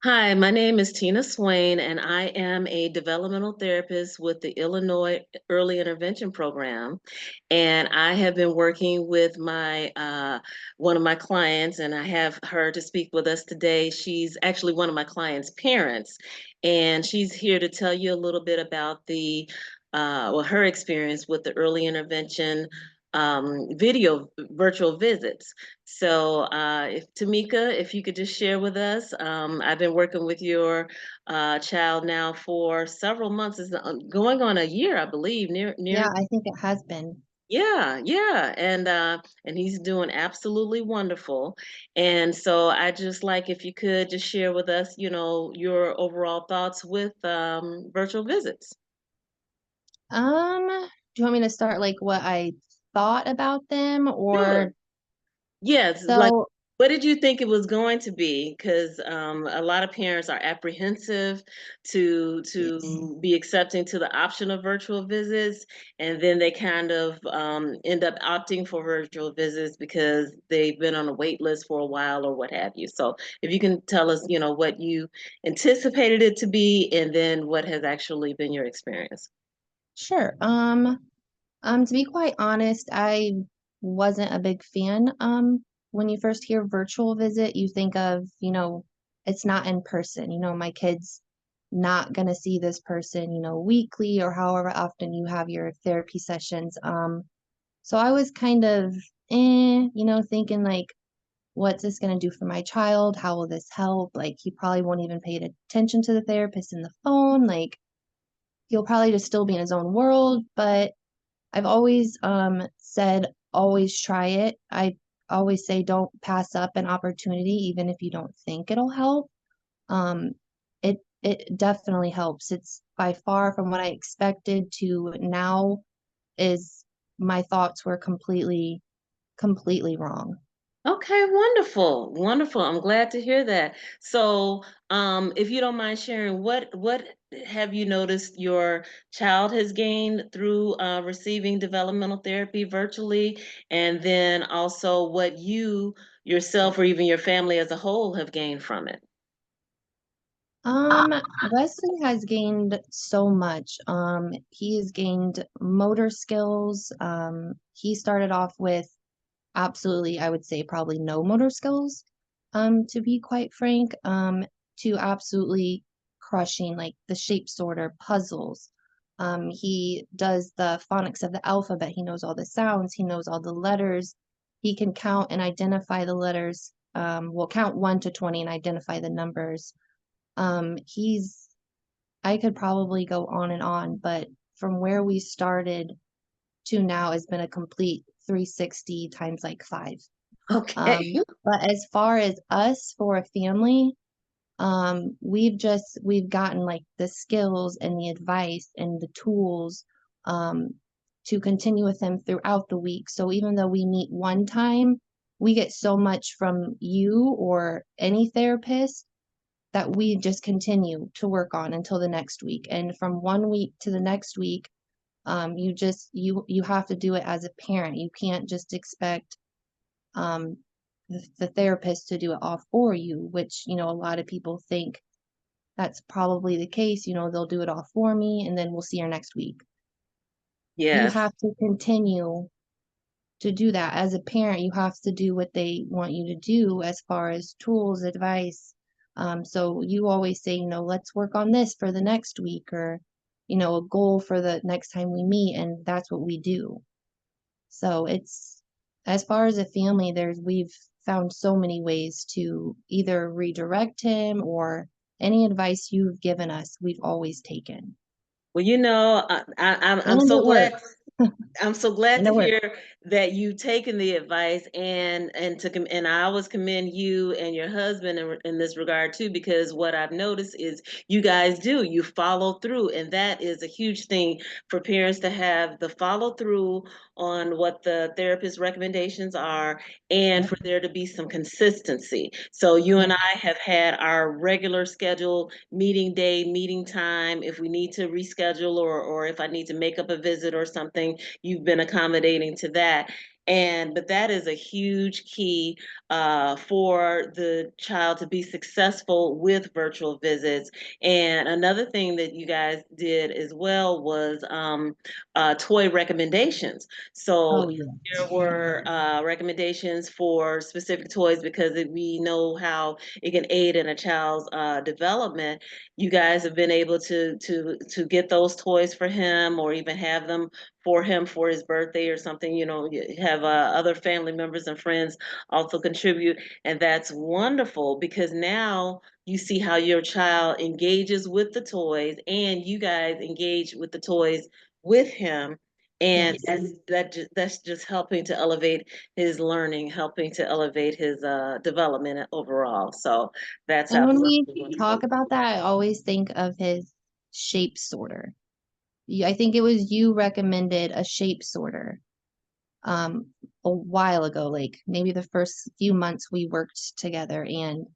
Hi, my name is Tina Swain, and I am a developmental therapist with the Illinois Early Intervention Program. And I have been working with my one of my clients, and I have her to speak with us today. She's actually one of my clients' parents, and she's here to tell you a little bit about her experience with the early intervention video virtual visits. So, if Tamika, if you could just share with us, I've been working with your child now for several months. It's going on a year, I believe. Yeah, Near. I think it has been. Yeah, yeah, and he's doing absolutely wonderful. And so, I just like if you could just share with us, your overall thoughts with virtual visits. Do you want me to start like what I thought about them Sure. or Yes, like so what did you think it was going to be? Because a lot of parents are apprehensive yes. to be accepting to the option of virtual visits, and then they kind of end up opting for virtual visits because they've been on a wait list for a while or what have you. So if you can tell us, what you anticipated it to be, and then what has actually been your experience. Sure. To be quite honest, I wasn't a big fan. When you first hear virtual visit, you think of, it's not in person. My kid's not gonna see this person, weekly or however often you have your therapy sessions. So I was kind of thinking like what's this going to do for my child? How will this help? Like, he probably won't even pay attention to the therapist in the phone. Like, he'll probably just still be in his own world. But I've always said, always try it. I always say, don't pass up an opportunity, even if you don't think it'll help. Um, it definitely helps. It's by far from what I expected to now is my thoughts were completely wrong. Okay, wonderful. Wonderful. I'm glad to hear that. So, if you don't mind sharing, what have you noticed your child has gained through receiving developmental therapy virtually, and then also what you yourself or even your family as a whole have gained from it? Um, Wesley has gained so much. He has gained motor skills. He started off with absolutely, I would say probably no motor skills, to be quite frank, to absolutely crushing like the shape sorter puzzles. He does the phonics of the alphabet. He knows all the sounds. He knows all the letters. He can count and identify the letters. Well, count 1 to 20 and identify the numbers. He's I could probably go on and on, but from where we started to now has been a complete 360 times like 5. Okay. But as far as us for a family, we've gotten like the skills and the advice and the tools um, to continue with them throughout the week. So even though we meet one time, we get so much from you or any therapist that we just continue to work on until the next week. And from one week to the next week, you have to do it as a parent. You can't just expect the therapist to do it all for you, which a lot of people think that's probably the case. They'll do it all for me, and then we'll see her next week. You Yes. have to continue to do that as a parent. You have to do what they want you to do as far as tools, advice. So you always say, let's work on this for the next week, or a goal for the next time we meet, and that's what we do. So it's as far as a family, we've found so many ways to either redirect him or any advice you've given us, we've always taken. Well, I'm And so it glad. works. I'm so glad And to it works. hear that you've taken the advice and I always commend you and your husband in this regard too, because what I've noticed is you guys you follow through, and that is a huge thing for parents to have the follow through on what the therapist recommendations are, and Yep. for there to be some consistency. So you and Yep. I have had our regular schedule meeting day, meeting time. If we need to reschedule or if I need to make up a visit or something, you've been accommodating to that. But that is a huge key for the child to be successful with virtual visits. And another thing that you guys did as well was toy recommendations. So Oh if yeah. there were recommendations for specific toys, because we know how it can aid in a child's development. You guys have been able to get those toys for him, or even have them for him for his birthday or something. You have other family members and friends also contribute, and that's wonderful, because now you see how your child engages with the toys, and you guys engage with the toys with him. And Yes. that's just helping to elevate his learning, helping to elevate his development overall. So that's And when absolutely we talk wonderful. about that, I always think of his shape sorter. I think it was you recommended a shape sorter um a while ago, like maybe the first few months we worked together, and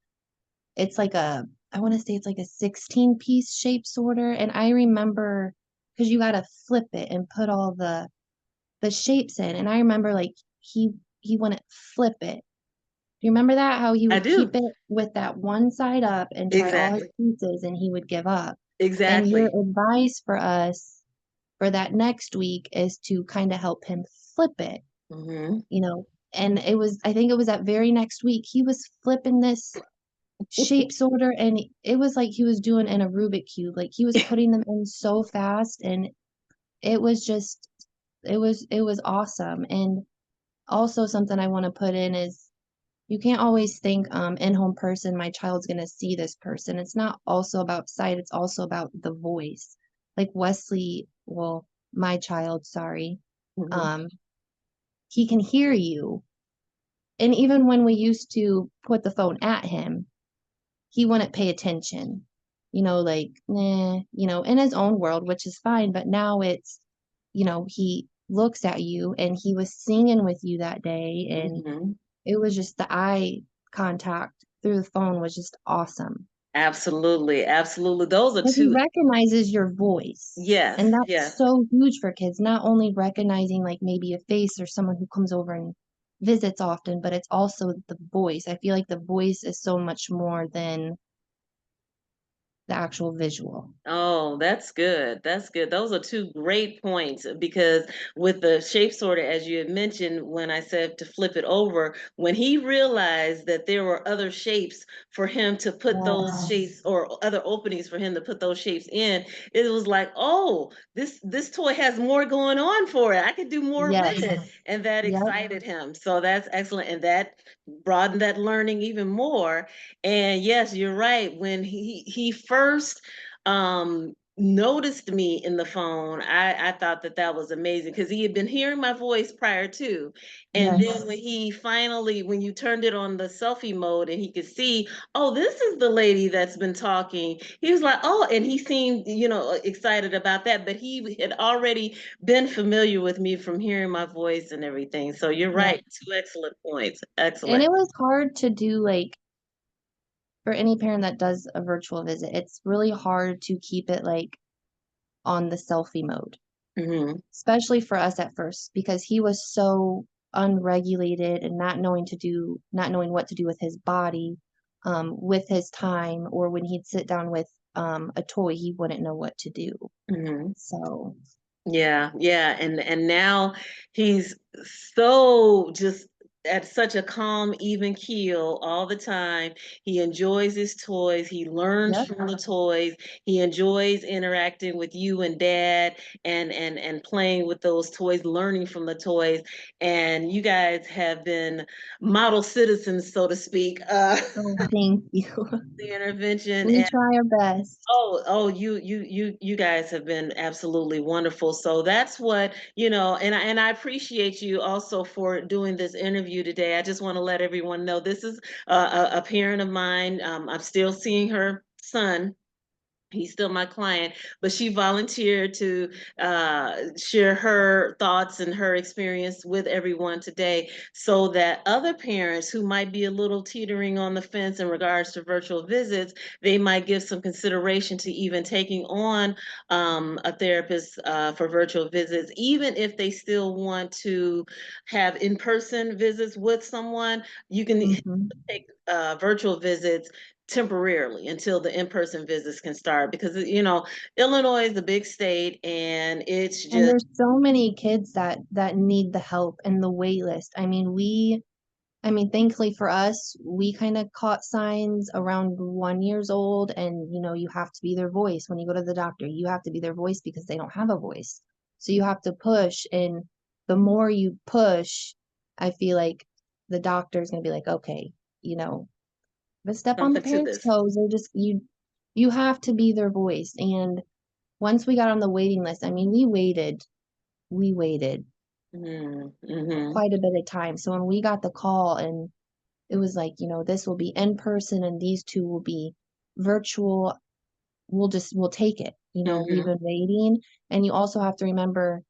it's like I want to say it's like a 16-piece shape sorter. And I remember because you got to flip it and put all the shapes in. And I remember like he wouldn't flip it. Do you remember that? How he I would keep do. it with that one side up and try all his Exactly. pieces and he would give up. And your Exactly. advice for us for that next week is to kind of help him flip it, Hmm. you know. And I think it was that very next week, he was flipping this shape sorter and it was like he was doing in a Rubik cube. Like he was putting them in so fast and it was just it was awesome. And also something I want to put in is you can't always think in-home person, my child's going to see this person. It's not also about sight, it's also about the voice. Like Wesley, well, my child, sorry, Hmm. um, he can hear you. And even when we used to put the phone at him, he wouldn't pay attention. Like, nah, in his own world, which is fine. But now it's, he looks at you and he was singing with you that day. And Hmm. it was just the eye contact through the phone was just awesome. Absolutely, absolutely. Those are Because he two. recognizes your voice. Yes, And that's yes. so huge for kids, not only recognizing like maybe a face or someone who comes over and visits often, but it's also the voice. I feel like the voice is so much more than the actual visual. Oh, that's good. That's good. Those are two great points, because with the shape sorter, as you had mentioned, when I said to flip it over, when he realized that there were other shapes for him to put those Yes. shapes, or other openings for him to put those shapes in, it was like, oh, this toy has more going on for it. I could do more with Yes. it. And that Yep. excited him. So that's excellent. And that broadened that learning even more. And yes, you're right. When he first noticed me in the phone, I thought that that was amazing, because he had been hearing my voice prior to. And then Yes. when you turned it on the selfie mode and he could see, oh, this is the lady that's been talking, he was like, oh, and he seemed, excited about that. But he had already been familiar with me from hearing my voice and everything. So you're Yep. right. Two excellent points. And Excellent. it was hard to do like for any parent that does a virtual visit, it's really hard to keep it like on the selfie mode, Hmm. especially for us at first, because he was so unregulated and not knowing what to do with his body, with his time, or when he'd sit down with a toy, he wouldn't know what to do. Hmm. So, Yeah, yeah, and now he's so just at such a calm, even keel all the time. He enjoys his toys. He learns yep, from the toys. He enjoys interacting with you and dad, and playing with those toys, learning from the toys. And you guys have been model citizens, so to speak, oh, thank you. the intervention. We try our best. Oh, you guys have been absolutely wonderful. So that's what, and I appreciate you also for doing this interview today. I just want to let everyone know this is a parent of mine. I'm still seeing her son, He's still my client, but she volunteered to share her thoughts and her experience with everyone today so that other parents who might be a little teetering on the fence in regards to virtual visits, they might give some consideration to even taking on a therapist for virtual visits, even if they still want to have in-person visits with someone. You can Mhm. take virtual visits temporarily until the in-person visits can start because Illinois is a big state and it's And just there's so many kids that need the help and the wait list. I mean, thankfully for us, we kind of caught signs around 1 years old, and you have to be their voice when you go to the doctor. You have to be their voice because they don't have a voice. So you have to push, and the more you push, I feel like the doctor is going to be like, okay, you know, but step on the something to parents' this. toes. They're just you have to be their voice. And once we got on the waiting list, I mean, we waited Mm-hmm. quite a bit of time. So when we got the call and it was like, this will be in person and these two will be virtual, we'll take it. We've Mm-hmm. been waiting. And you also have to remember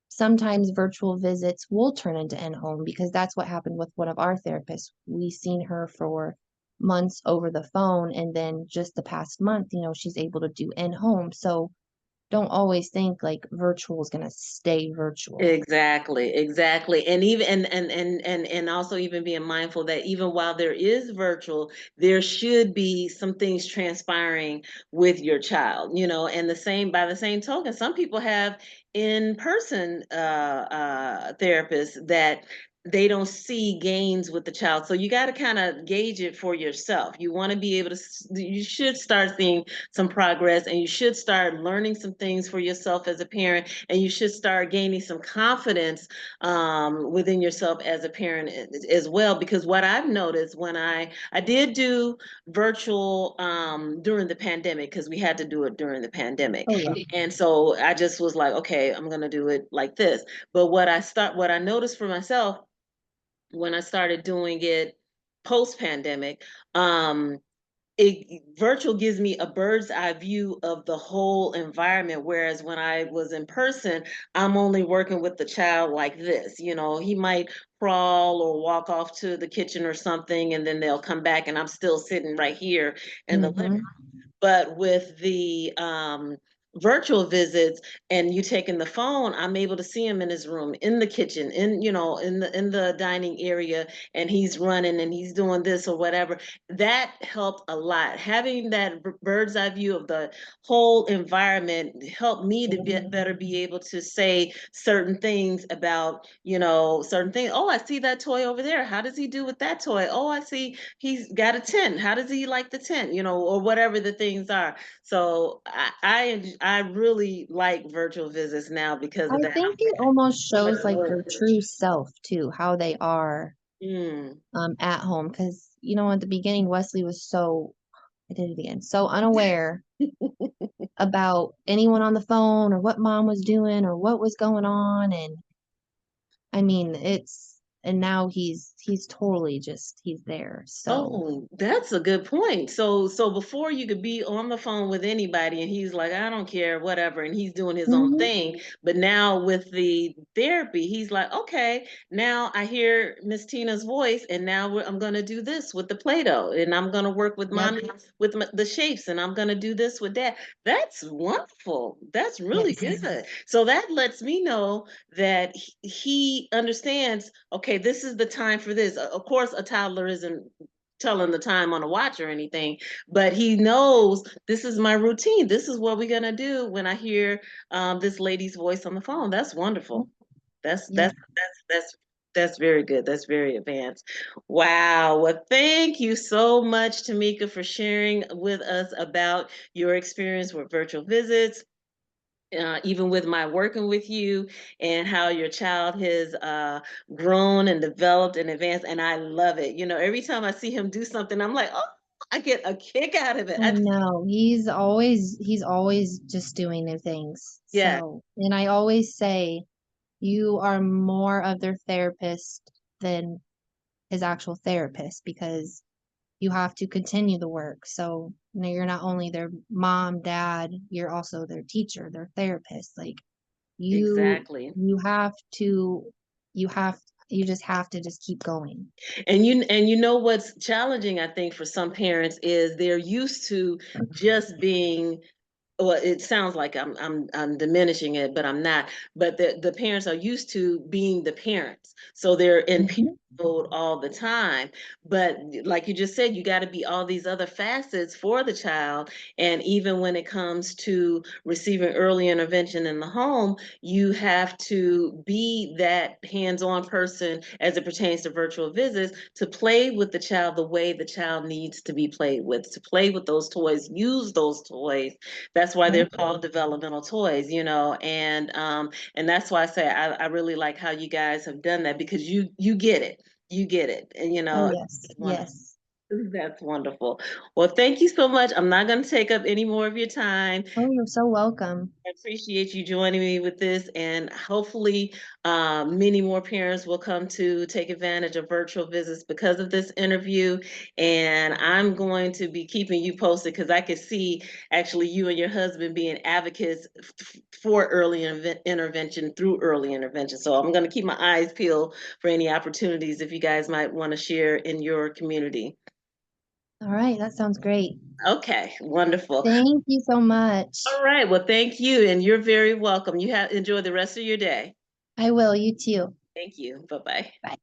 sometimes virtual visits will turn into in-home because that's what happened with one of our therapists. We seen her for months over the phone, and then just the past month, she's able to do in-home. So don't always think like virtual is going to stay virtual. Exactly, exactly. And even and also even being mindful that even while there is virtual, there should be some things transpiring with your child, and the same by the same token, some people have in-person therapists that they don't see gains with the child. So you got to kind of gauge it for yourself. You want to be able to, you should start seeing some progress and you should start learning some things for yourself as a parent, and you should start gaining some confidence within yourself as a parent as well. Because what I've noticed when I did do virtual during the pandemic, because we had to do it during the pandemic, Oh yeah. and so I just was like, okay, I'm gonna do it like this. But what I noticed for myself when I started doing it post pandemic, virtual gives me a bird's eye view of the whole environment, whereas when I was in person, I'm only working with the child like this. He might crawl or walk off to the kitchen or something, and then they'll come back and I'm still sitting right here in the living. Hmm. But with the virtual visits and you taking the phone, I'm able to see him in his room, in the kitchen, in the dining area, and he's running and he's doing this or whatever. That helped a lot. Having that bird's eye view of the whole environment helped me to better be able to say certain things about, certain things. Oh, I see that toy over there. How does he do with that toy? Oh, I see he's got a tent. How does he like the tent? Or whatever the things are. So I really like virtual visits now because I of that. think it almost Like, shows like their true self too, how they are mm, at home. Because at the beginning, Wesley was I did it again, so unaware about anyone on the phone or what mom was doing or what was going on. And I mean, and now he's totally just he's there. So oh, that's a good point. So before you could be on the phone with anybody and he's like, I don't care, whatever, and he's doing his own mhm. thing. But now with the therapy, he's like, okay, now I hear Miss Tina's voice, and now I'm gonna do this with the Play-Doh, and I'm gonna work with Yep. mommy with the shapes, and I'm gonna do this with dad. That's wonderful. That's really Yes. good. So that lets me know that he understands, okay, this is the time for this. Of course, a toddler isn't telling the time on a watch or anything, but he knows this is my routine. This is what we're gonna do when I hear this lady's voice on the phone. That's wonderful. That's Yep. that's that's very good. That's very advanced. Wow. Well, thank you so much, Tamika, for sharing with us about your experience with virtual visits, even with my working with you, and how your child has grown and developed and advanced. And I love it. Every time I see him do something, I'm like, oh, I get a kick out of it. I know. He's always just doing new things. Yeah. So, and I always say you are more of their therapist than his actual therapist because you have to continue the work. So, you're not only their mom, dad, you're also their teacher, their therapist. Like you Exactly. you have to you have you just have to just keep going. And you know what's challenging, I think, for some parents is they're used to just being, well, it sounds like I'm diminishing it, but I'm not. But the parents are used to being the parents, so they're in parent Mhm. mode all the time. But like you just said, you got to be all these other facets for the child. And even when it comes to receiving early intervention in the home, you have to be that hands-on person as it pertains to virtual visits, to play with the child the way the child needs to be played with, to play with those toys, use those toys. That's why they're Right. called developmental toys, and that's why I say I really like how you guys have done that, because you get it. You get it. And Oh, yes. it's wonderful. Yes. That's wonderful. Well, thank you so much. I'm not going to take up any more of your time. Oh, you're so welcome. I appreciate you joining me with this, and hopefully, many more parents will come to take advantage of virtual visits because of this interview. And I'm going to be keeping you posted, because I could see actually you and your husband being advocates for early intervention through early intervention. So I'm going to keep my eyes peeled for any opportunities if you guys might want to share in your community. All right, that sounds great. Okay, wonderful. Thank you so much. All right. Well, thank you, and you're very welcome. You have enjoy the rest of your day. I will, you too. Thank you. Bye bye. Bye.